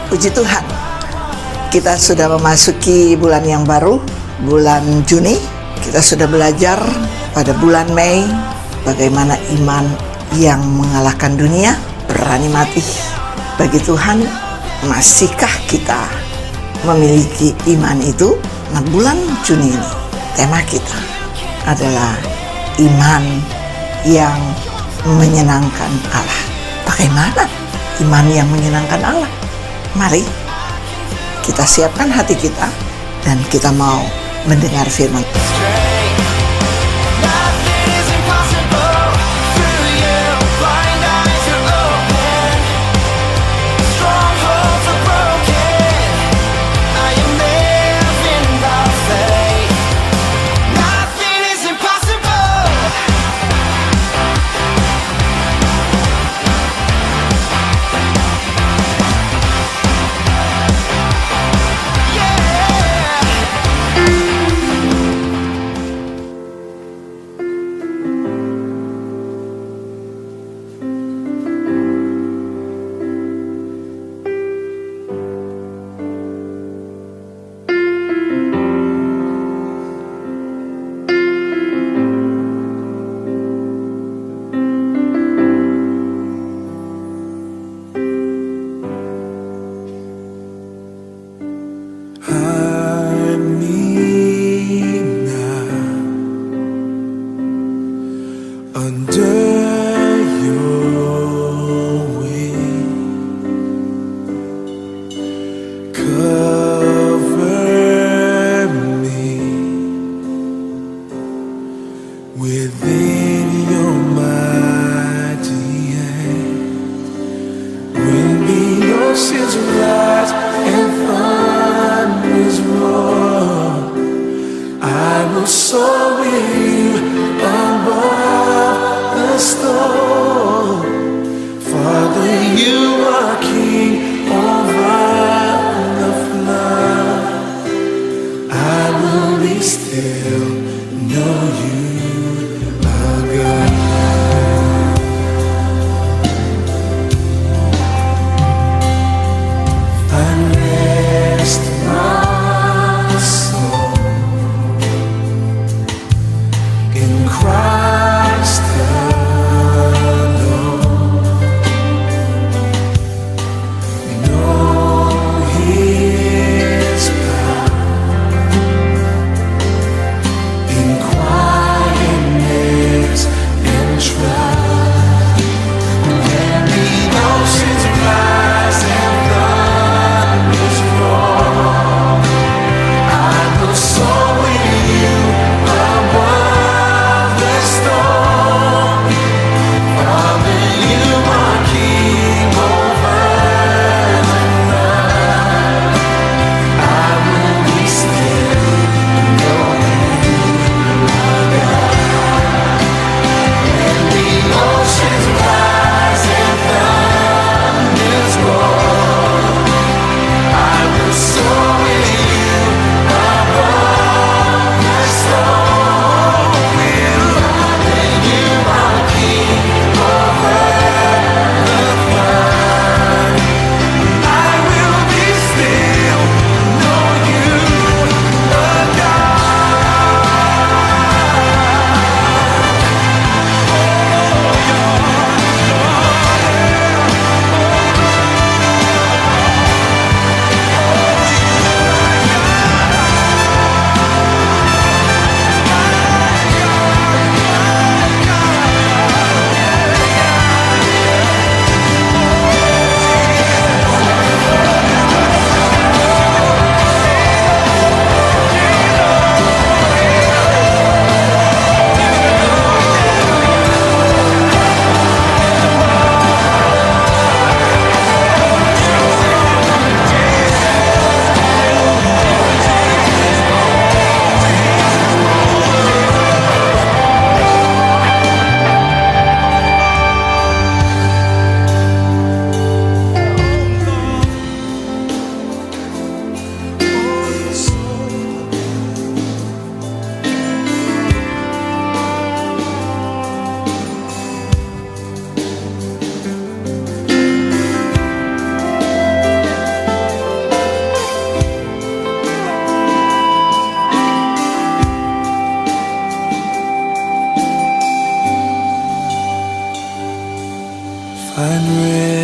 Puji Tuhan, kita sudah memasuki bulan yang baru, bulan Juni. Kita sudah belajar pada bulan Mei bagaimana iman yang mengalahkan dunia, berani mati bagi Tuhan. Masihkah kita memiliki iman itu? Nah, bulan Juni ini tema kita adalah iman yang menyenangkan Allah. Bagaimana iman yang menyenangkan Allah? Mari kita siapkan hati kita dan kita mau mendengar firman.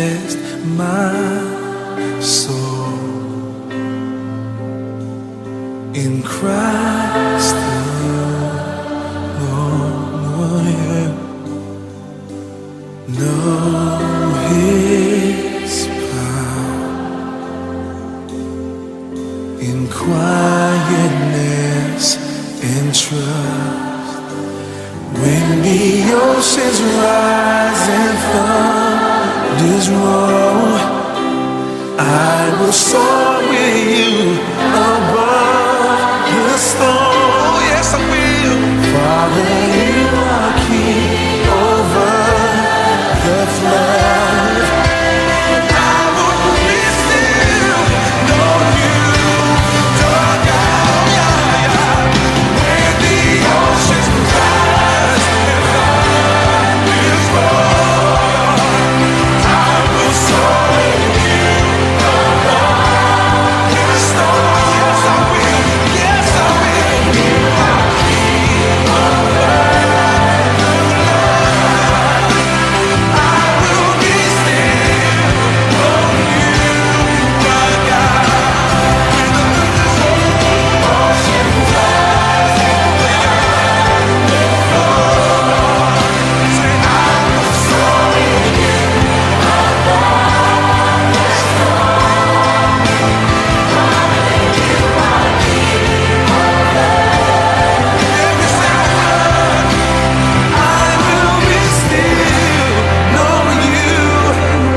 rest my soul in Christ alone. Yeah. Know His power in quietness and trust. When the oceans rise and thunders roll, I will soar with you above the storm. Oh, yes, I will. Father, you are king over the flood. I will be still, know you, oh God, yeah, yeah. When the oceans rise and thunders roll, I will soar with you above the storm. Yes, I will. Yes, I will. You are king over the flood. I will be still, know you, my God. When the oceans rise and thunders roll, say I will soar with you above the storm. Every sound I will be still, know you,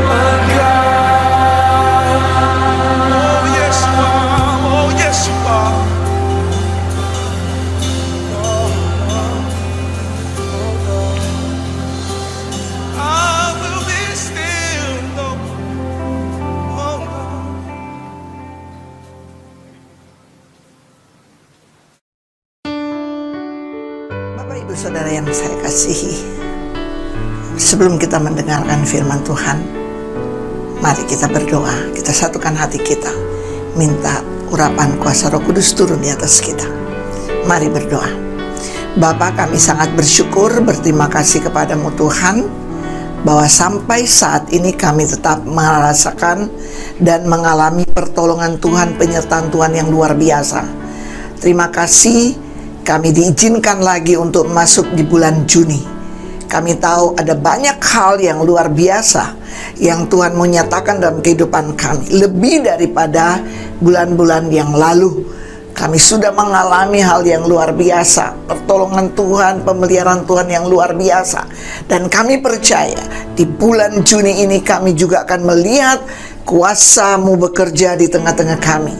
my God. Oh yes you are, oh yes you are. I will be still, know, oh God. Bapak Ibu Saudara yang saya kasihi, sebelum kita mendengarkan firman Tuhan, mari kita berdoa. Kita satukan hati kita, minta urapan kuasa Roh Kudus turun di atas kita. Mari berdoa. Bapa, kami sangat bersyukur, berterima kasih kepadamu Tuhan, bahwa sampai saat ini kami tetap merasakan dan mengalami pertolongan Tuhan, penyertaan Tuhan yang luar biasa. Terima kasih, kami diizinkan lagi untuk masuk di bulan Juni. Kami tahu ada banyak hal yang luar biasa yang Tuhan mau nyatakan dalam kehidupan kami, lebih daripada bulan-bulan yang lalu. Kami sudah mengalami hal yang luar biasa, pertolongan Tuhan, pemeliharaan Tuhan yang luar biasa. Dan kami percaya di bulan Juni ini kami juga akan melihat kuasa-Mu bekerja di tengah-tengah kami.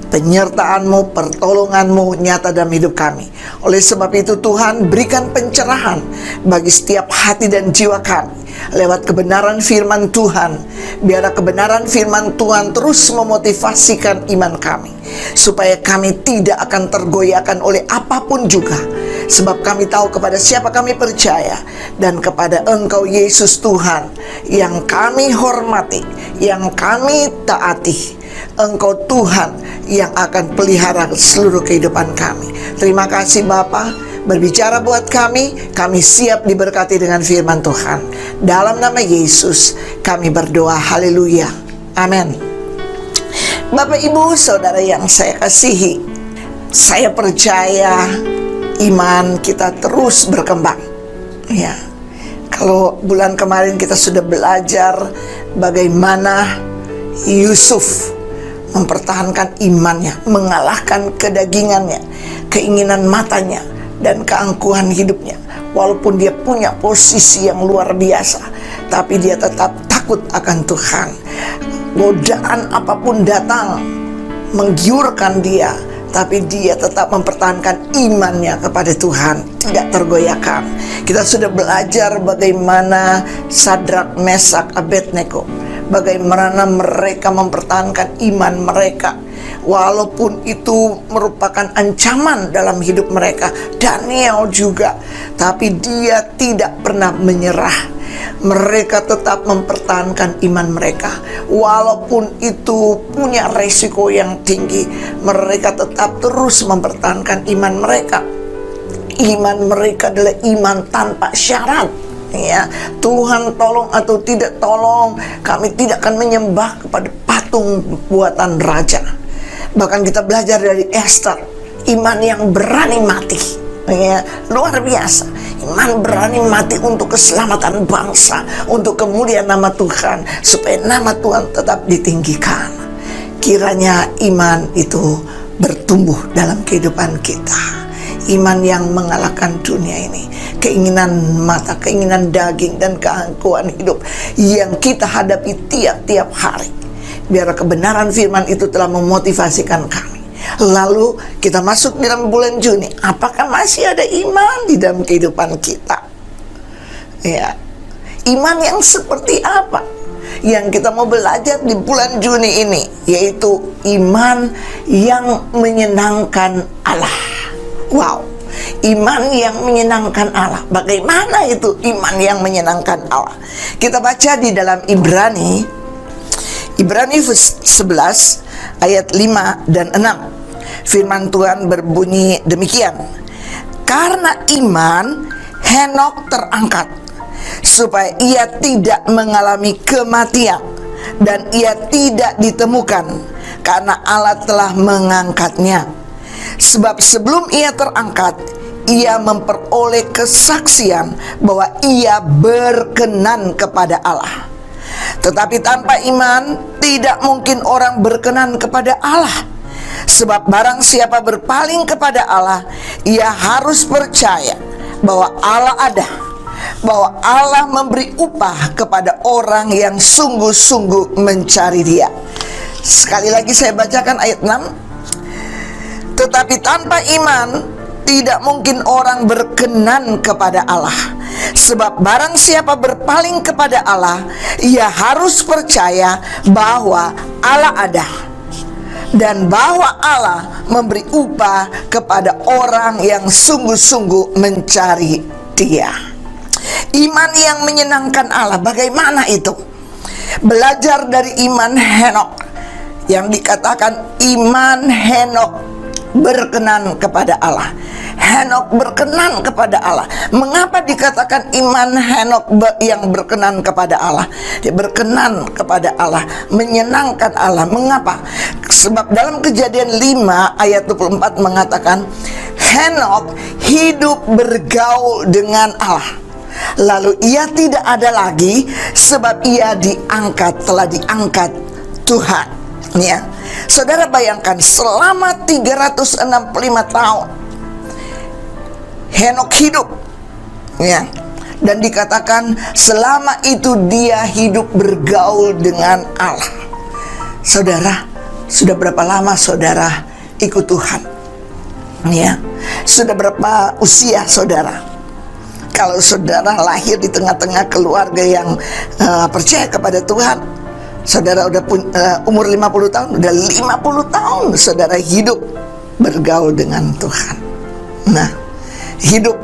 Penyertaan-Mu, pertolongan-Mu nyata dalam hidup kami. Oleh sebab itu Tuhan, berikan pencerahan bagi setiap hati dan jiwa kami lewat kebenaran firman Tuhan. Biarlah kebenaran firman Tuhan terus memotivasikan iman kami, supaya kami tidak akan tergoyahkan oleh apapun juga. Sebab kami tahu kepada siapa kami percaya, dan kepada Engkau Yesus Tuhan yang kami hormati, yang kami taati. Engkau Tuhan yang akan pelihara seluruh kehidupan kami. Terima kasih Bapa, berbicara buat kami siap diberkati dengan firman Tuhan. Dalam nama Yesus kami berdoa, haleluya, amin. Bapak Ibu Saudara yang saya kasihi, saya percaya iman kita terus berkembang. Ya, kalau bulan kemarin kita sudah belajar bagaimana Yusuf mempertahankan imannya, mengalahkan kedagingannya, keinginan matanya, dan keangkuhan hidupnya. Walaupun dia punya posisi yang luar biasa, tapi dia tetap takut akan Tuhan. Godaan apapun datang menggiurkan dia, tapi dia tetap mempertahankan imannya kepada Tuhan, tidak tergoyahkan. Kita sudah belajar bagaimana Sadrak, Mesak, Abednego, bagaimana mereka mempertahankan iman mereka walaupun itu merupakan ancaman dalam hidup mereka. Daniel juga, tapi dia tidak pernah menyerah. Mereka tetap mempertahankan iman mereka walaupun itu punya resiko yang tinggi. Mereka tetap terus mempertahankan iman mereka. Iman mereka adalah iman tanpa syarat. ya. Tuhan tolong atau tidak tolong, kami tidak akan menyembah kepada patung buatan raja. Bahkan kita belajar dari Esther, iman yang berani mati, ya, luar biasa. Iman berani mati untuk keselamatan bangsa, untuk kemuliaan nama Tuhan, supaya nama Tuhan tetap ditinggikan. Kiranya iman itu bertumbuh dalam kehidupan kita. Iman yang mengalahkan dunia ini, keinginan mata, keinginan daging, dan keangkuhan hidup yang kita hadapi tiap-tiap hari. Biar kebenaran firman itu telah memotivasikan kami. Lalu kita masuk dalam bulan Juni, apakah masih ada iman di dalam kehidupan kita? Ya, iman yang seperti apa yang kita mau belajar di bulan Juni ini? Yaitu iman yang menyenangkan Allah. Wow, iman yang menyenangkan Allah. Bagaimana itu iman yang menyenangkan Allah? Kita baca di dalam Ibrani 11 ayat 5 dan 6. Firman Tuhan berbunyi demikian. Karena iman Henok terangkat supaya ia tidak mengalami kematian, dan ia tidak ditemukan karena Allah telah mengangkatnya. Sebab sebelum ia terangkat, ia memperoleh kesaksian bahwa ia berkenan kepada Allah. Tetapi tanpa iman tidak mungkin orang berkenan kepada Allah. Sebab barang siapa berpaling kepada Allah, ia harus percaya bahwa Allah ada, bahwa Allah memberi upah kepada orang yang sungguh-sungguh mencari Dia. Sekali lagi saya bacakan ayat 6. Tetapi tanpa iman tidak mungkin orang berkenan kepada Allah. Sebab barang siapa berpaling kepada Allah, ia harus percaya bahwa Allah ada, dan bahwa Allah memberi upah kepada orang yang sungguh-sungguh mencari Dia. Iman yang menyenangkan Allah, bagaimana itu? Belajar dari iman Henok, yang dikatakan iman Henok berkenan kepada Allah. Henok berkenan kepada Allah. Mengapa dikatakan iman Henok yang berkenan kepada Allah? Dia berkenan kepada Allah, menyenangkan Allah. Mengapa? Sebab dalam Kejadian 5 ayat 24 mengatakan Henok hidup bergaul dengan Allah. Lalu ia tidak ada lagi, sebab ia diangkat, telah diangkat Tuhan. Ya, saudara bayangkan selama 365 tahun Henok hidup, ya, dan dikatakan selama itu dia hidup bergaul dengan Allah. Saudara, sudah berapa lama saudara ikut Tuhan? Ya, sudah berapa usia saudara? Kalau saudara lahir di tengah-tengah keluarga yang percaya kepada Tuhan, saudara udah umur 50 tahun, udah 50 tahun saudara hidup bergaul dengan Tuhan. Nah, hidup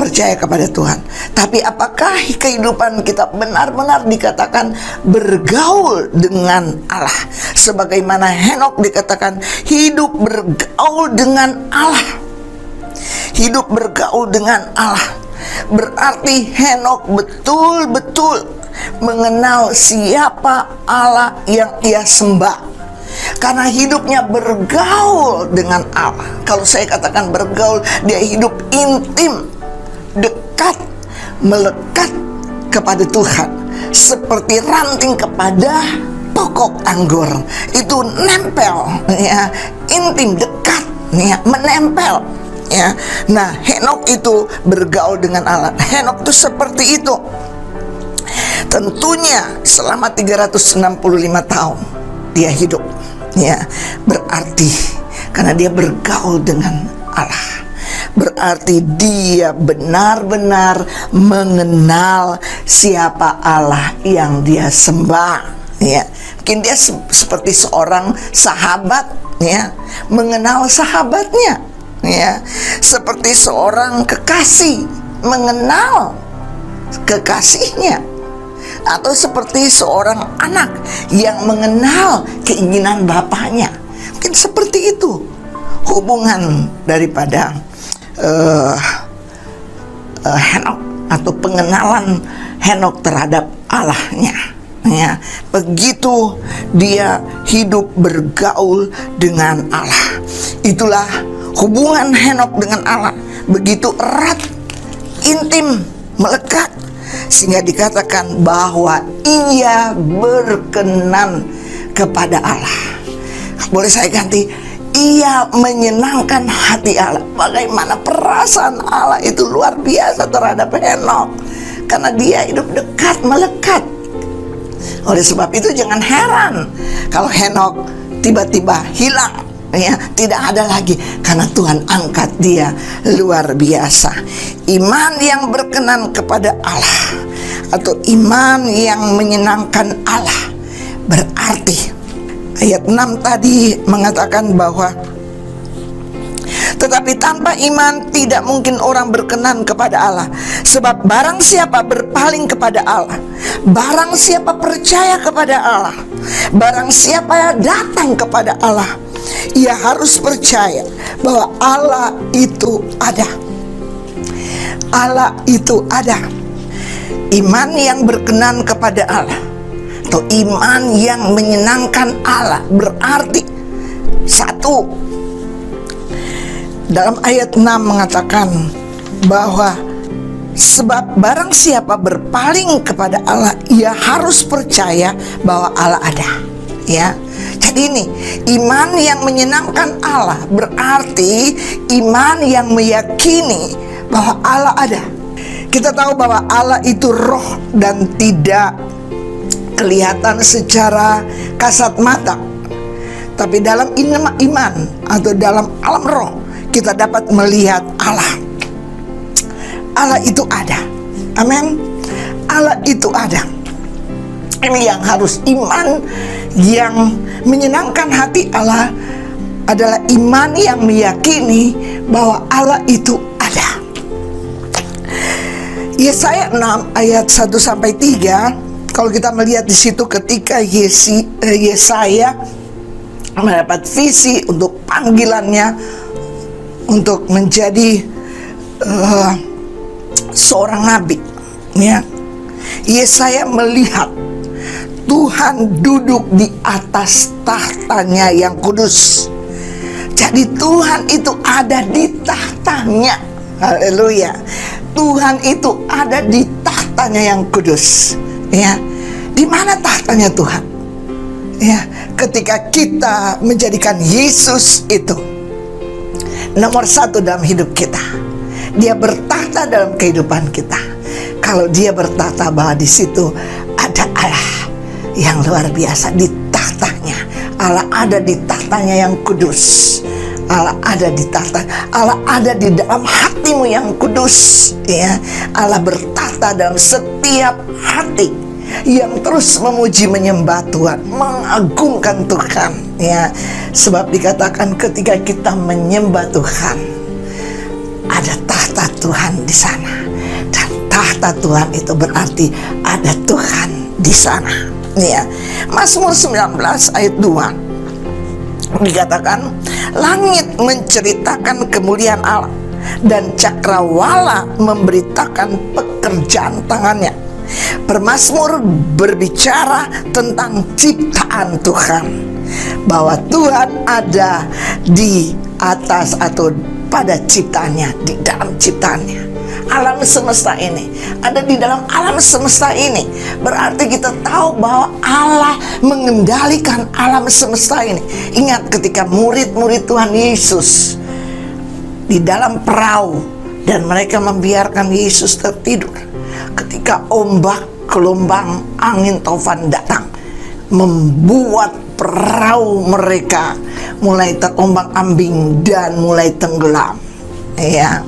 percaya kepada Tuhan. Tapi apakah kehidupan kita benar-benar dikatakan bergaul dengan Allah? Sebagaimana Henok dikatakan hidup bergaul dengan Allah. Hidup bergaul dengan Allah berarti Henok betul-betul mengenal siapa Allah yang ia sembah, karena hidupnya bergaul dengan Allah. Kalau saya katakan bergaul, dia hidup intim, dekat, melekat kepada Tuhan, seperti ranting kepada pokok anggur. Itu nempel, ya, intim, dekat, ya, menempel. Ya, nah Henok itu bergaul dengan Allah. Henok itu seperti itu. Tentunya selama 365 tahun dia hidup, ya, berarti karena dia bergaul dengan Allah, berarti dia benar-benar mengenal siapa Allah yang dia sembah. Ya, mungkin dia seperti seorang sahabat, ya, mengenal sahabatnya. Ya, seperti seorang kekasih mengenal kekasihnya, atau seperti seorang anak yang mengenal keinginan bapaknya. Mungkin seperti itu hubungan daripada Henok atau pengenalan Henokh terhadap Allahnya. Ya, begitu dia hidup bergaul dengan Allah. Itulah hubungan Henokh dengan Allah, begitu erat, intim, melekat, sehingga dikatakan bahwa ia berkenan kepada Allah. Boleh saya ganti, ia menyenangkan hati Allah. Bagaimana perasaan Allah itu luar biasa terhadap Henokh, karena dia hidup dekat, melekat. Oleh sebab itu jangan heran kalau Henokh tiba-tiba hilang, ya, tidak ada lagi, karena Tuhan angkat dia luar biasa. Iman yang berkenan kepada Allah atau iman yang menyenangkan Allah berarti ayat 6 tadi mengatakan bahwa tetapi tanpa iman tidak mungkin orang berkenan kepada Allah. Sebab barang siapa berpaling kepada Allah, barang siapa percaya kepada Allah, barang siapa datang kepada Allah, ia harus percaya bahwa Allah itu ada. Allah itu ada. Iman yang berkenan kepada Allah atau iman yang menyenangkan Allah berarti satu, dalam ayat 6 mengatakan bahwa sebab barang siapa berpaling kepada Allah, ia harus percaya bahwa Allah ada. Ya, jadi ini iman yang menyenangkan Allah berarti iman yang meyakini bahwa Allah ada. Kita tahu bahwa Allah itu roh dan tidak kelihatan secara kasat mata, tapi dalam iman atau dalam alam roh kita dapat melihat Allah. Allah itu ada. Amin. Allah itu ada. Ini yang harus iman yang menyenangkan hati Allah adalah iman yang meyakini bahwa Allah itu ada. Yesaya 6 ayat 1-3, kalau kita melihat di situ ketika Yesaya mendapat visi untuk panggilannya untuk menjadi seorang nabi, ya, Yesaya melihat Tuhan duduk di atas tahtanya yang kudus. Jadi Tuhan itu ada di tahtanya. Haleluya. Tuhan itu ada di tahtanya yang kudus. Ya, di mana tahtanya Tuhan? Ya, ketika kita menjadikan Yesus itu nomor satu dalam hidup kita, dia bertahta dalam kehidupan kita. Kalau dia bertahta, bahwa di situ ada Allah yang luar biasa di tahtanya. Allah ada di tahtanya yang kudus. Allah ada di tahta. Allah ada di dalam hatimu yang kudus. Ya, Allah bertahta dalam setiap hati yang terus memuji menyembah Tuhan, mengagungkan Tuhan. Ya, sebab dikatakan ketika kita menyembah Tuhan, ada tahta Tuhan di sana. Dan tahta Tuhan itu berarti ada Tuhan di sana. Ya, Mazmur 19 ayat 2 dikatakan, langit menceritakan kemuliaan Allah dan cakrawala memberitakan pekerjaan tangannya. Pemazmur berbicara tentang ciptaan Tuhan, bahwa Tuhan ada di atas atau pada ciptaannya, di dalam ciptaannya. Alam semesta ini ada di dalam alam semesta ini, berarti kita tahu bahwa Allah mengendalikan alam semesta ini. Ingat ketika murid-murid Tuhan Yesus di dalam perahu dan mereka membiarkan Yesus tertidur, ketika ombak, gelombang, angin, taufan datang, membuat perahu mereka mulai terombang-ambing dan mulai tenggelam. Ya,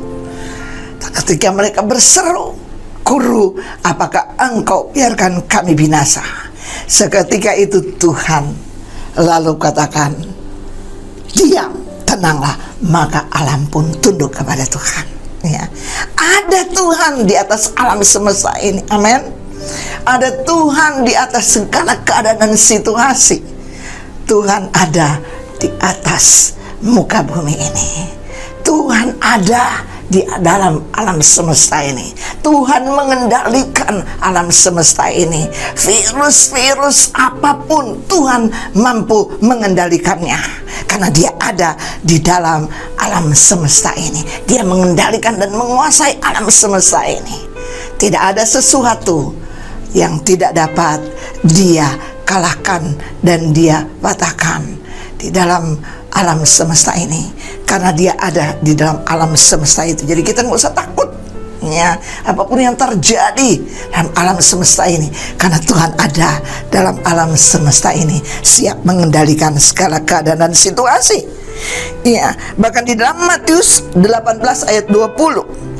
ketika mereka berseru, Guru, apakah engkau biarkan kami binasa? Seketika itu Tuhan lalu katakan, diam, tenanglah, maka alam pun tunduk kepada Tuhan. Ya, ada Tuhan di atas alam semesta ini. Amin. Ada Tuhan di atas segala keadaan dan situasi. Tuhan ada di atas muka bumi ini. Tuhan ada di dalam alam semesta ini. Tuhan mengendalikan alam semesta ini. Virus-virus apapun Tuhan mampu mengendalikannya, karena Dia ada di dalam alam semesta ini. Dia mengendalikan dan menguasai alam semesta ini. Tidak ada sesuatu yang tidak dapat Dia kalahkan dan Dia patahkan di dalam alam semesta ini, karena Dia ada di dalam alam semesta itu. Jadi kita nggak usah takut ya apapun yang terjadi dalam alam semesta ini, karena Tuhan ada dalam alam semesta ini, siap mengendalikan segala keadaan dan situasi. Ya, bahkan di dalam Matius 18 ayat 20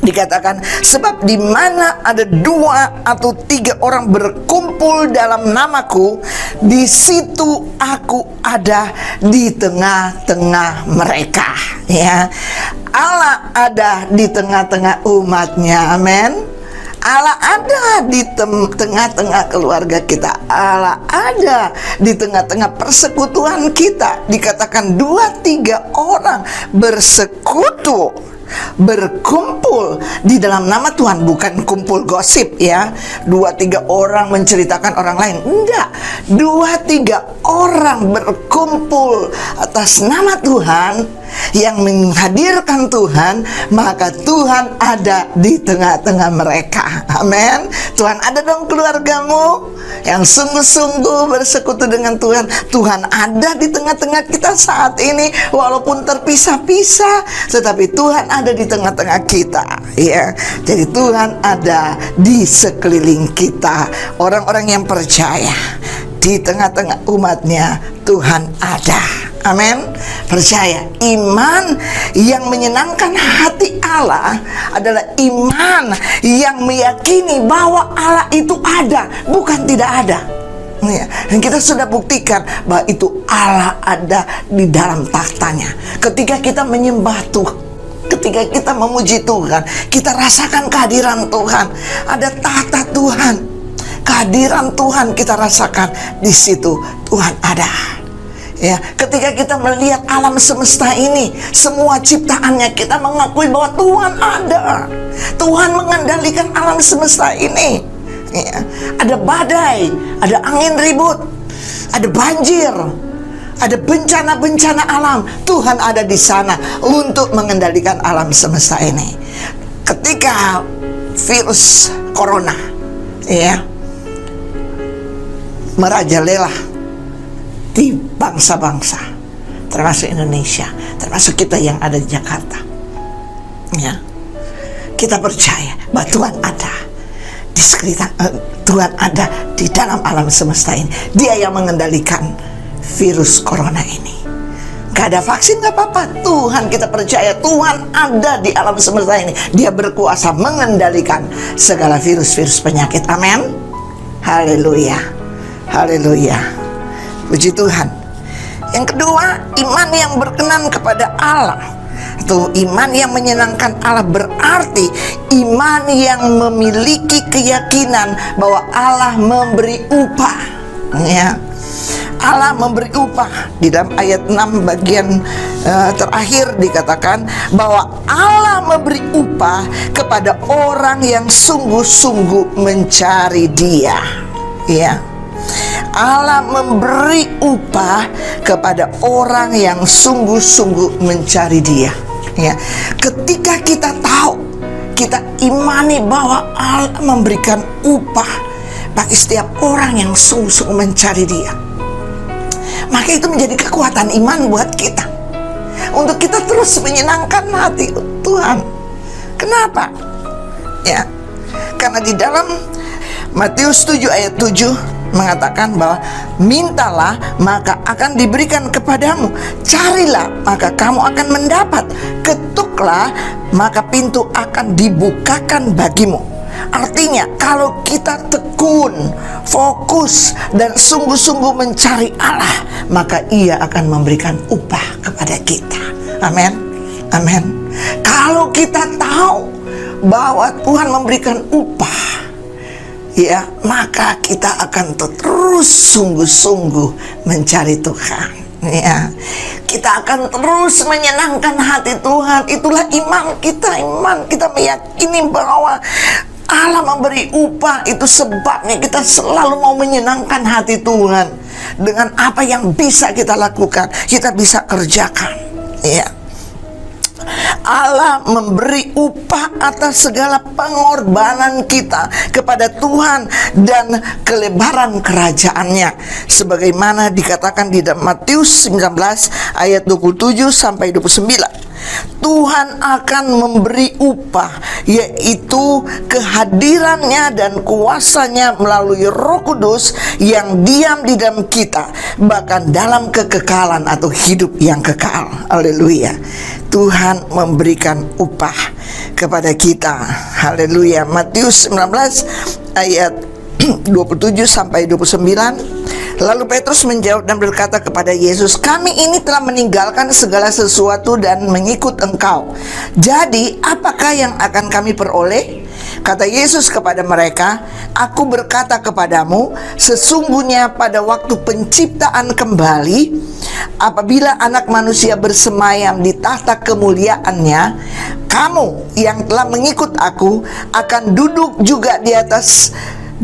dikatakan, sebab di mana ada 2 atau 3 orang berkumpul dalam namaku, di situ aku ada di tengah-tengah mereka. Ya, Allah ada di tengah-tengah umatnya. Amin. Allah ada di tengah-tengah keluarga kita. Allah ada di tengah-tengah persekutuan kita. Dikatakan 2-3 orang bersekutu, berkumpul di dalam nama Tuhan, bukan kumpul gosip ya, 2-3 orang menceritakan orang lain, enggak, 2-3 orang berkumpul atas nama Tuhan, yang menghadirkan Tuhan, maka Tuhan ada di tengah-tengah mereka. Amin. Tuhan ada dalam keluargamu yang sungguh-sungguh bersekutu dengan Tuhan. Tuhan ada di tengah-tengah kita saat ini, walaupun terpisah-pisah, tetapi Tuhan ada di tengah-tengah kita. Ya, jadi Tuhan ada di sekeliling kita. Orang-orang yang percaya di tengah-tengah umatnya, Tuhan ada. Amin. Percaya, iman yang menyenangkan hati Allah adalah iman yang meyakini bahwa Allah itu ada, bukan tidak ada. Ya, dan kita sudah buktikan bahwa itu Allah ada di dalam tahtanya. Ketika kita menyembah Tuhan, ketika kita memuji Tuhan, kita rasakan kehadiran Tuhan. Ada tahta Tuhan, kehadiran Tuhan kita rasakan di situ. Tuhan ada. Ya, ketika kita melihat alam semesta ini, semua ciptaannya, kita mengakui bahwa Tuhan ada. Tuhan mengendalikan alam semesta ini. Ya, ada badai, ada angin ribut, ada banjir, ada bencana-bencana alam. Tuhan ada di sana untuk mengendalikan alam semesta ini. Ketika virus corona ya merajalela di bangsa-bangsa, termasuk Indonesia, termasuk kita yang ada di Jakarta, ya, kita percaya bahwa Tuhan ada di sekitar, Tuhan ada di dalam alam semesta ini. Dia yang mengendalikan virus corona ini. Gak ada vaksin, gak apa-apa. Tuhan, kita percaya Tuhan ada di alam semesta ini. Dia berkuasa mengendalikan segala virus-virus penyakit. Amin. Haleluya, haleluya. Puji Tuhan. Yang kedua, iman yang berkenan kepada Allah, atau iman yang menyenangkan Allah, berarti iman yang memiliki keyakinan bahwa Allah memberi upah. Ya, Allah memberi upah. Di dalam ayat 6 bagian terakhir dikatakan bahwa Allah memberi upah kepada orang yang sungguh-sungguh mencari Dia. Ya, Allah memberi upah kepada orang yang sungguh-sungguh mencari Dia. Ya, ketika kita tahu, kita imani bahwa Allah memberikan upah bagi setiap orang yang sungguh-sungguh mencari Dia, maka itu menjadi kekuatan iman buat kita, untuk kita terus menyenangkan hati Tuhan. Kenapa? Ya, karena di dalam Matius 7 ayat 7 mengatakan bahwa mintalah maka akan diberikan kepadamu, carilah maka kamu akan mendapat, ketuklah maka pintu akan dibukakan bagimu. Artinya kalau kita tekun, fokus dan sungguh-sungguh mencari Allah, maka Ia akan memberikan upah kepada kita. Amin, amin. Kalau kita tahu bahwa Tuhan memberikan upah, ya, maka kita akan terus sungguh-sungguh mencari Tuhan. Ya, kita akan terus menyenangkan hati Tuhan. Itulah iman kita meyakini bahwa Allah memberi upah. Itu sebabnya kita selalu mau menyenangkan hati Tuhan. Dengan apa yang bisa kita lakukan, kita bisa kerjakan, ya. Allah memberi upah atas segala pengorbanan kita kepada Tuhan dan kelebaran kerajaannya, sebagaimana dikatakan di dalam Matius 19 ayat 27 sampai 29. Tuhan akan memberi upah, yaitu kehadirannya dan kuasanya melalui Roh Kudus yang diam di dalam kita, bahkan dalam kekekalan atau hidup yang kekal. Haleluya. Tuhan memberikan upah kepada kita. Haleluya. Matius 19 ayat 27 sampai 29. Lalu Petrus menjawab dan berkata kepada Yesus, "Kami ini telah meninggalkan segala sesuatu dan mengikut Engkau. Jadi apakah yang akan kami peroleh?" Kata Yesus kepada mereka, "Aku berkata kepadamu, sesungguhnya pada waktu penciptaan kembali, apabila Anak Manusia bersemayam di tahta kemuliaannya, kamu yang telah mengikut Aku akan duduk juga di atas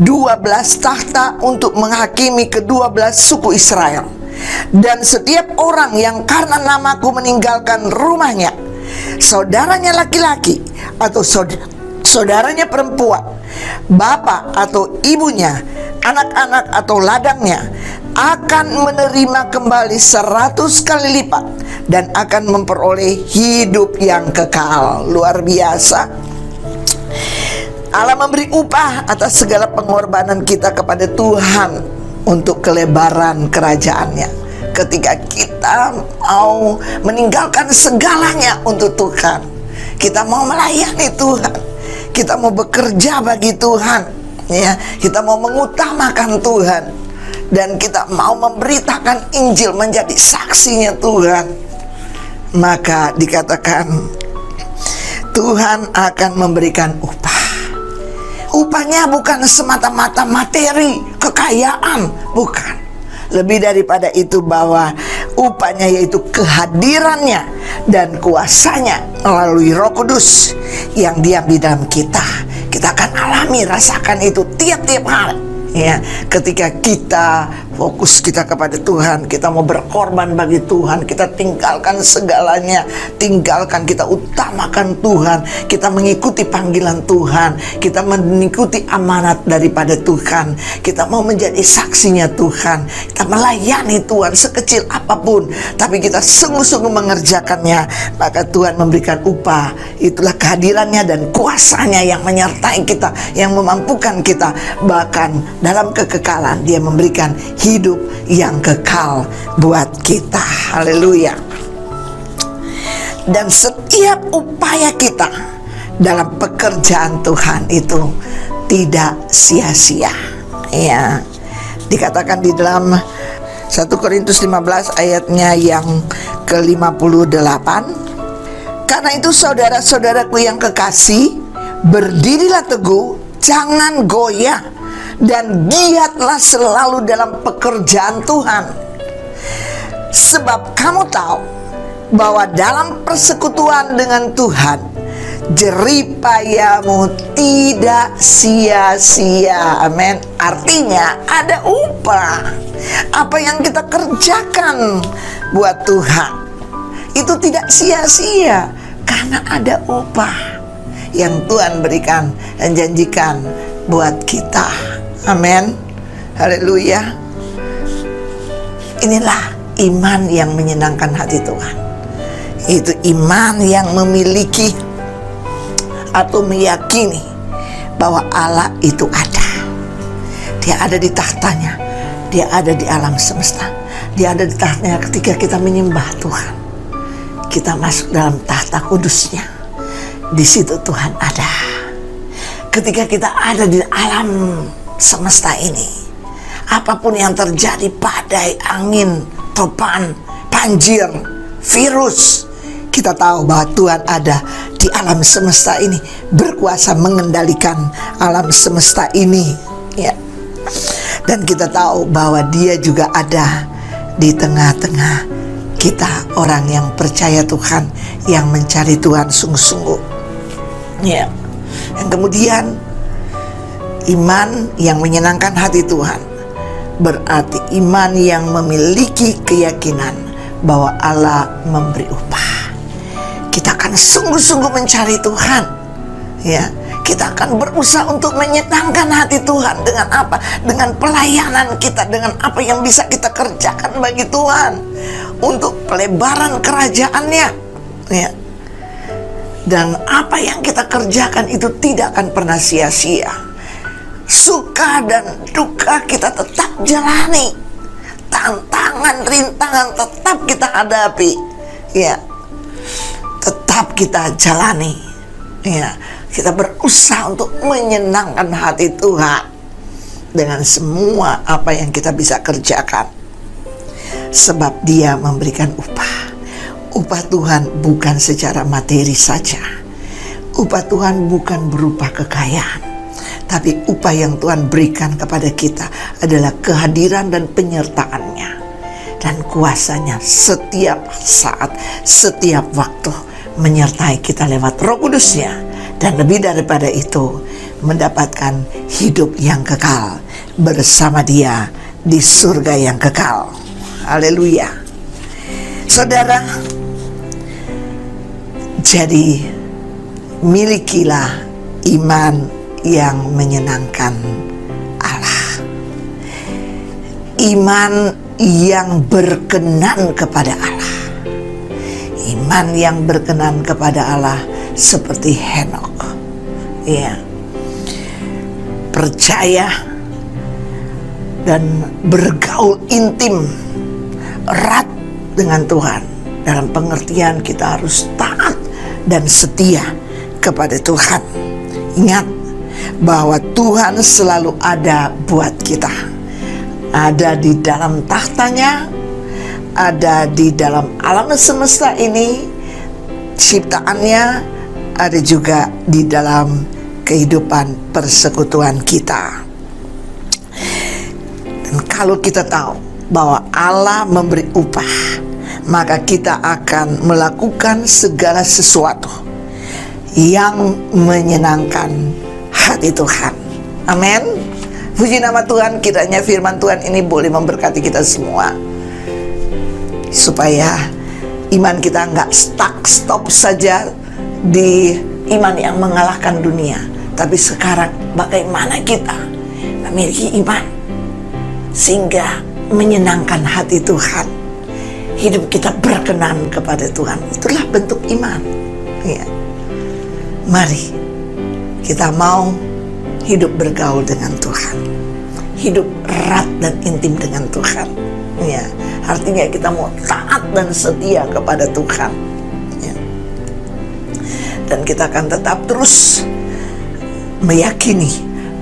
12 tahta untuk menghakimi ke-12 suku Israel. Dan setiap orang yang karena namaku meninggalkan rumahnya, saudaranya laki-laki atau saudaranya perempuan, bapak atau ibunya, anak-anak atau ladangnya, akan menerima kembali 100 kali lipat dan akan memperoleh hidup yang kekal." Luar biasa. Allah memberi upah atas segala pengorbanan kita kepada Tuhan untuk kelebaran kerajaannya. Ketika kita mau meninggalkan segalanya untuk Tuhan, kita mau melayani Tuhan, kita mau bekerja bagi Tuhan, ya, kita mau mengutamakan Tuhan, dan kita mau memberitakan Injil, menjadi saksinya Tuhan, maka dikatakan Tuhan akan memberikan upah. Upahnya bukan semata-mata materi, kekayaan, bukan. Lebih daripada itu, bahwa upahnya yaitu kehadirannya dan kuasanya melalui Roh Kudus yang diam di dalam kita. Kita akan alami, rasakan itu tiap-tiap hari, ya. Ketika kita fokus kita kepada Tuhan, kita mau berkorban bagi Tuhan, kita tinggalkan segalanya, kita utamakan Tuhan, kita mengikuti panggilan Tuhan, kita mengikuti amanat daripada Tuhan, kita mau menjadi saksinya Tuhan, kita melayani Tuhan sekecil apapun, tapi kita sungguh-sungguh mengerjakannya, maka Tuhan memberikan upah. Itulah kehadirannya dan kuasanya yang menyertai kita, yang memampukan kita, bahkan dalam kekekalan Dia memberikan hidup yang kekal buat kita. Haleluya. Dan setiap upaya kita dalam pekerjaan Tuhan itu tidak sia-sia, ya. Dikatakan di dalam 1 Korintus 15 ayatnya yang ke-58, "Karena itu saudara-saudaraku yang kekasih, berdirilah teguh, jangan goyah, dan giatlah selalu dalam pekerjaan Tuhan. Sebab kamu tahu bahwa dalam persekutuan dengan Tuhan, jeripayamu tidak sia-sia." Amin. Artinya ada upah. Apa yang kita kerjakan buat Tuhan itu tidak sia-sia, karena ada upah yang Tuhan berikan dan janjikan buat kita. Amin. Haleluya. Inilah iman yang menyenangkan hati Tuhan. Itu iman yang memiliki atau meyakini bahwa Allah itu ada. Dia ada di tahtanya, Dia ada di alam semesta, Dia ada di tahtanya. Ketika kita menyembah Tuhan, kita masuk dalam tahta kudusnya. Di situ Tuhan ada. Ketika kita ada di alam semesta ini, apapun yang terjadi, badai, angin, topan, banjir, virus, kita tahu bahwa Tuhan ada di alam semesta ini, berkuasa mengendalikan alam semesta ini, ya. Dan kita tahu bahwa Dia juga ada di tengah-tengah kita orang yang percaya Tuhan, yang mencari Tuhan sungguh-sungguh. Ya. Yang kemudian, iman yang menyenangkan hati Tuhan berarti iman yang memiliki keyakinan bahwa Allah memberi upah. Kita akan sungguh-sungguh mencari Tuhan, ya. Kita akan berusaha untuk menyenangkan hati Tuhan dengan apa? Dengan pelayanan kita, dengan apa yang bisa kita kerjakan bagi Tuhan untuk pelebaran kerajaannya, ya. Dan apa yang kita kerjakan itu tidak akan pernah sia-sia. Suka dan duka kita tetap jalani, tantangan, rintangan tetap kita hadapi, ya. Tetap kita jalani, ya. Kita berusaha untuk menyenangkan hati Tuhan dengan semua apa yang kita bisa kerjakan, sebab Dia memberikan upah. Upah Tuhan bukan secara materi saja. Upah Tuhan bukan berupa kekayaan, tapi upah yang Tuhan berikan kepada kita adalah kehadiran dan penyertaan-Nya dan kuasa-Nya setiap saat, setiap waktu, menyertai kita lewat Roh Kudus-Nya. Dan lebih daripada itu, mendapatkan hidup yang kekal bersama Dia di surga yang kekal. Haleluya. Saudara, jadi milikilah iman yang menyenangkan Allah. Iman yang berkenan kepada Allah. Iman yang berkenan kepada Allah seperti Henokh, ya, percaya dan bergaul intim erat dengan Tuhan, dalam pengertian kita harus taat dan setia kepada Tuhan. Ingat bahwa Tuhan selalu ada buat kita, ada di dalam tahtanya, ada di dalam alam semesta ini, ciptaannya, ada juga di dalam kehidupan persekutuan kita. Dan kalau kita tahu bahwa Allah memberi upah, maka kita akan melakukan segala sesuatu yang menyenangkan hati Tuhan. Amin. Puji nama Tuhan, kiranya firman Tuhan ini boleh memberkati kita semua, supaya iman kita nggak stop saja di iman yang mengalahkan dunia, tapi sekarang bagaimana kita memiliki iman sehingga menyenangkan hati Tuhan, hidup kita berkenan kepada Tuhan. Itulah bentuk iman, ya. Mari kita mau hidup bergaul dengan Tuhan, hidup erat dan intim dengan Tuhan, ya. Artinya kita mau taat dan setia kepada Tuhan, ya. Dan kita akan tetap terus meyakini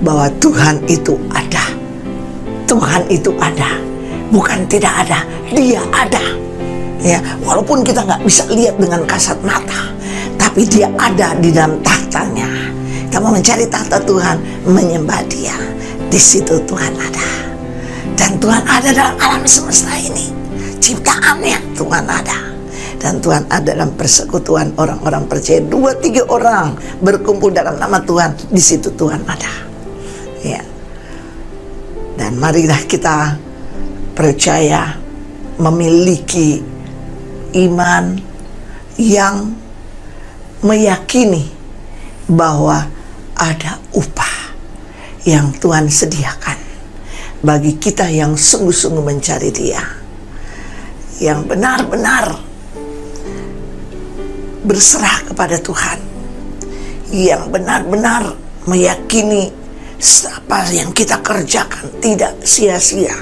bahwa Tuhan itu ada. Tuhan itu ada, bukan tidak ada, Dia ada, ya. Walaupun kita nggak bisa lihat dengan kasat mata, tapi Dia ada di dalam tahtanya. Kita mau mencari tahta Tuhan, menyembah Dia. Di situ Tuhan ada, dan Tuhan ada dalam alam semesta ini, ciptaannya Tuhan ada. Dan Tuhan ada dalam persekutuan orang-orang percaya. 2-3 orang berkumpul dalam nama Tuhan, di situ Tuhan ada, ya. Dan marilah kita percaya memiliki iman yang meyakini bahwa ada upah yang Tuhan sediakan bagi kita yang sungguh-sungguh mencari Dia, yang benar-benar berserah kepada Tuhan, yang benar-benar meyakini apa yang kita kerjakan tidak sia-sia.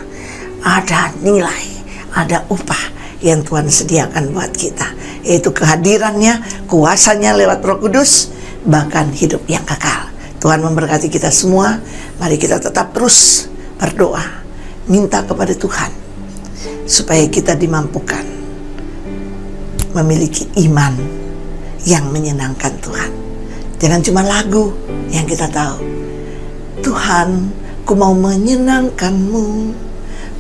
Ada nilai, ada upah yang Tuhan sediakan buat kita, yaitu kehadirannya, kuasanya lewat Roh Kudus, bahkan hidup yang kekal. Tuhan memberkati kita semua. Mari kita tetap terus berdoa, minta kepada Tuhan supaya kita dimampukan memiliki iman yang menyenangkan Tuhan. Jangan cuma lagu yang kita tahu. Tuhan, ku mau menyenangkan-Mu.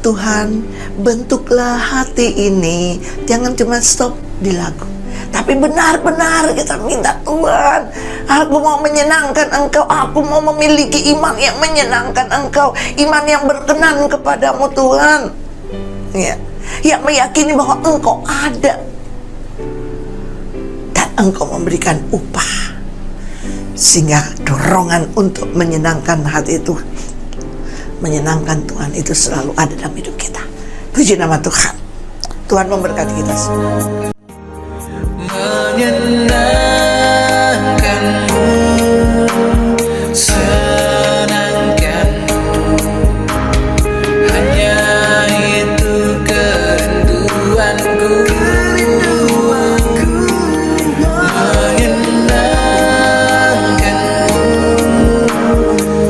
Tuhan, bentuklah hati ini. Jangan cuma stop di lagu, tapi benar-benar kita minta, Tuhan, aku mau menyenangkan Engkau, aku mau memiliki iman yang menyenangkan Engkau, iman yang berkenan kepadamu Tuhan, ya, yang meyakini bahwa Engkau ada dan Engkau memberikan upah, sehingga dorongan untuk menyenangkan hati Tuhan, menyenangkan Tuhan itu selalu ada dalam hidup kita. Puji nama Tuhan. Tuhan memberkati kita semua. Menyenangkanmu, senangkanmu, hanya itu kerinduanku. Menyenangkanmu,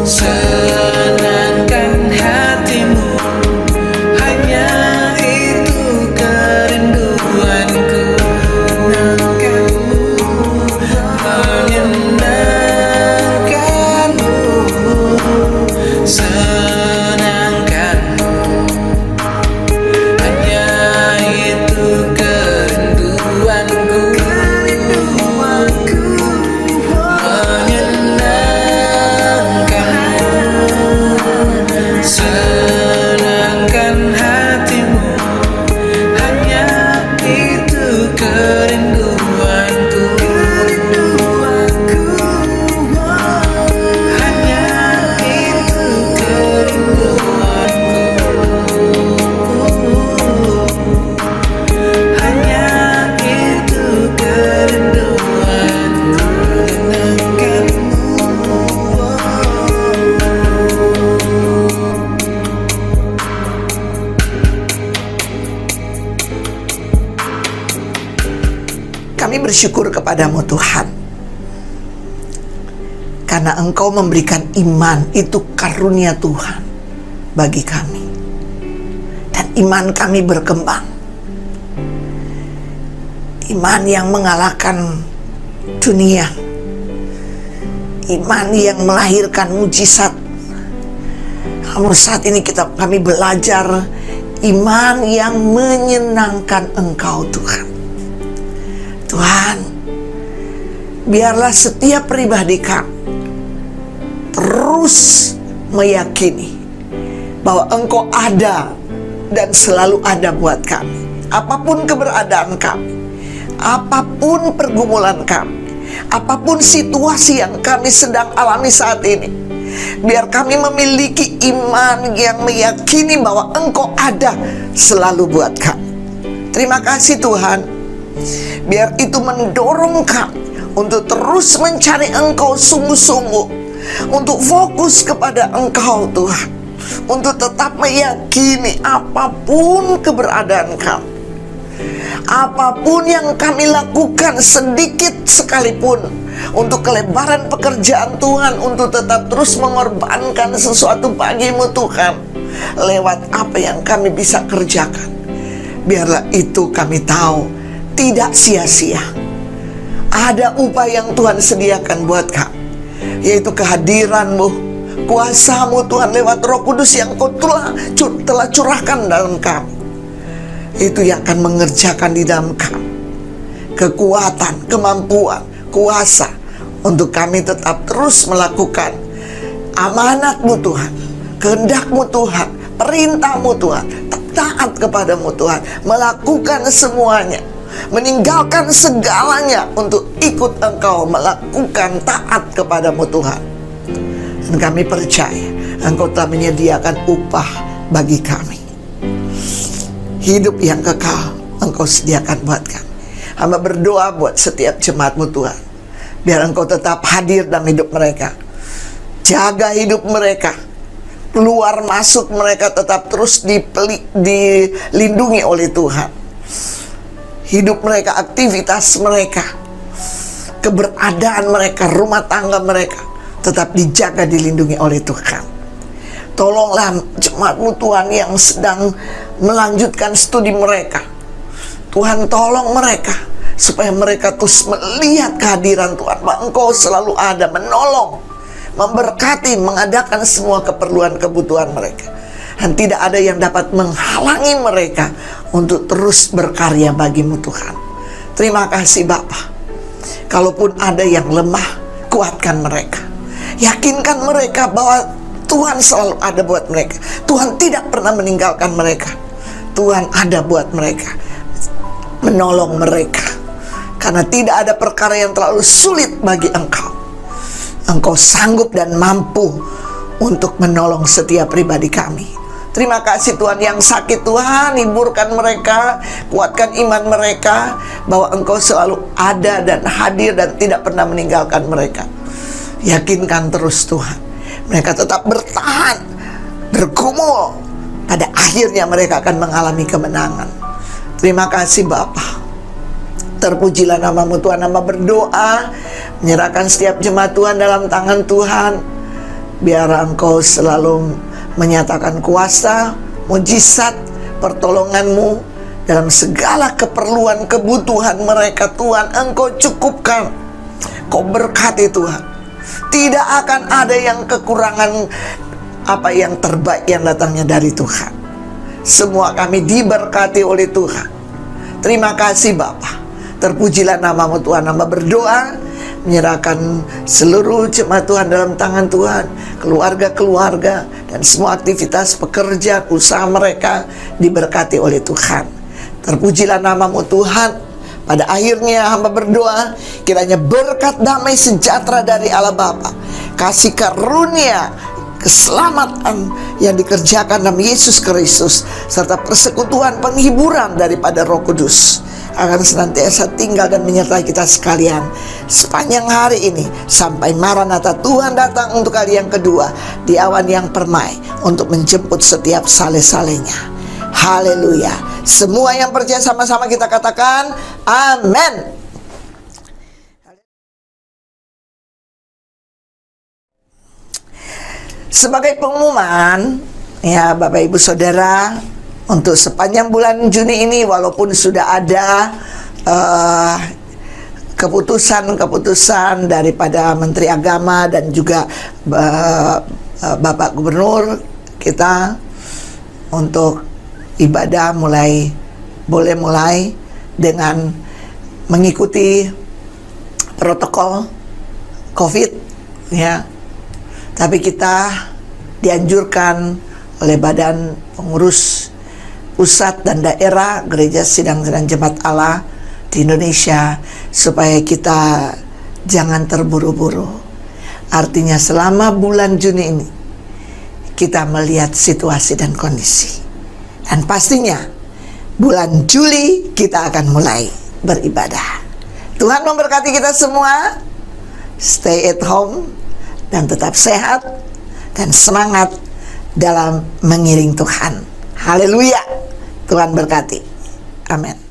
senangkan hatimu, hanya itu kerinduanku. Senangkanmu, hanya itu kerinduanku. Menyenangkanmu, senangkan hatimu, hanya itu kerinduanku. Hanya itu kerinduanku. Hanya itu kerinduanku. Kami bersyukur kepadamu Tuhan, karena Engkau memberikan iman, itu karunia Tuhan bagi kami. Dan iman kami berkembang. Iman yang mengalahkan dunia. Iman yang melahirkan mujizat. Namun saat ini kami belajar iman yang menyenangkan Engkau Tuhan. Tuhan, biarlah setiap pribadi kami terus meyakini bahwa Engkau ada dan selalu ada buat kami. Apapun keberadaan kami, apapun pergumulan kami, apapun situasi yang kami sedang alami saat ini, biar kami memiliki iman yang meyakini bahwa Engkau ada selalu buat kami. Terima kasih Tuhan. Biar itu mendorong kami untuk terus mencari Engkau sungguh-sungguh, untuk fokus kepada Engkau Tuhan, untuk tetap meyakini apapun keberadaan kami, apapun yang kami lakukan sedikit sekalipun untuk kelebaran pekerjaan Tuhan, untuk tetap terus mengorbankan sesuatu bagimu Tuhan, lewat apa yang kami bisa kerjakan. Biarlah itu kami tahu tidak sia-sia. Ada upah yang Tuhan sediakan buat kami, yaitu kehadiran-Mu, kuasa-Mu Tuhan lewat Roh Kudus yang Kau telah curahkan dalam kami. Itu yang akan mengerjakan di dalam kami kekuatan, kemampuan, kuasa untuk kami tetap terus melakukan amanat-Mu Tuhan, kehendak-Mu Tuhan, perintah-Mu Tuhan, taat kepadamu Tuhan, melakukan semuanya, meninggalkan segalanya untuk ikut Engkau, melakukan taat kepadamu Tuhan. Dan kami percaya Engkau telah menyediakan upah bagi kami. Hidup yang kekal Engkau sediakan buat kami. Hamba berdoa buat setiap jemaat-Mu Tuhan, biar Engkau tetap hadir dalam hidup mereka. Jaga hidup mereka, keluar masuk mereka tetap terus dilindungi oleh Tuhan. Hidup mereka, aktivitas mereka, keberadaan mereka, rumah tangga mereka tetap dijaga, dilindungi oleh Tuhan. Tolonglah jemaat-Mu Tuhan yang sedang melanjutkan studi mereka. Tuhan tolong mereka supaya mereka terus melihat kehadiran Tuhan, bahwa Engkau selalu ada, menolong, memberkati, mengadakan semua keperluan kebutuhan mereka. dan tidak ada yang dapat menghalangi mereka untuk terus berkarya bagimu Tuhan. Terima kasih Bapa. Kalaupun ada yang lemah, kuatkan mereka. Yakinkan mereka bahwa Tuhan selalu ada buat mereka. Tuhan tidak pernah meninggalkan mereka. Tuhan ada buat mereka, menolong mereka. Karena tidak ada perkara yang terlalu sulit bagi Engkau. Engkau sanggup dan mampu untuk menolong setiap pribadi kami. Terima kasih Tuhan. Yang sakit Tuhan, hiburkan mereka, kuatkan iman mereka bahwa Engkau selalu ada dan hadir dan tidak pernah meninggalkan mereka. Yakinkan terus Tuhan, mereka tetap bertahan, bergumul. Pada akhirnya mereka akan mengalami kemenangan. Terima kasih Bapa. Terpujilah namamu Tuhan. Hamba berdoa, menyerahkan setiap jemaat Tuhan dalam tangan Tuhan. Biar Engkau selalu menyatakan kuasa, mujizat, pertolonganmu dalam segala keperluan, kebutuhan mereka. Tuhan, Engkau cukupkan, Kau berkati Tuhan. Tidak akan ada yang kekurangan apa yang terbaik yang datangnya dari Tuhan. Semua kami diberkati oleh Tuhan. Terima kasih Bapa. Terpujilah namamu Tuhan. Hamba berdoa, menyerahkan seluruh jemaat Tuhan dalam tangan Tuhan, keluarga-keluarga, dan semua aktivitas pekerja, usaha mereka diberkati oleh Tuhan. Terpujilah namamu Tuhan. Pada akhirnya hamba berdoa, kiranya berkat damai sejahtera dari Allah Bapa, kasih karunia, keselamatan yang dikerjakan dalam Yesus Kristus, serta persekutuan penghiburan daripada Roh Kudus akan senantiasa tinggal dan menyertai kita sekalian sepanjang hari ini sampai Maranatha Tuhan datang untuk kali yang kedua di awan yang permai untuk menjemput setiap saleh-salehnya. Haleluya. Semua yang percaya sama-sama kita katakan amin. Sebagai pengumuman ya Bapak Ibu Saudara, untuk sepanjang bulan Juni ini, walaupun sudah ada keputusan daripada Menteri Agama dan juga Bapak Gubernur kita untuk ibadah boleh mulai dengan mengikuti protokol COVID ya. Tapi kita dianjurkan oleh Badan Pengurus Pusat dan Daerah Gereja Sidang-Sidang Jemaat Allah di Indonesia supaya kita jangan terburu-buru. Artinya selama bulan Juni ini kita melihat situasi dan kondisi. Dan pastinya bulan Juli kita akan mulai beribadah. Tuhan memberkati kita semua. Stay at home dan tetap sehat dan semangat dalam mengiring Tuhan. Haleluya. Tuhan berkati. Amin.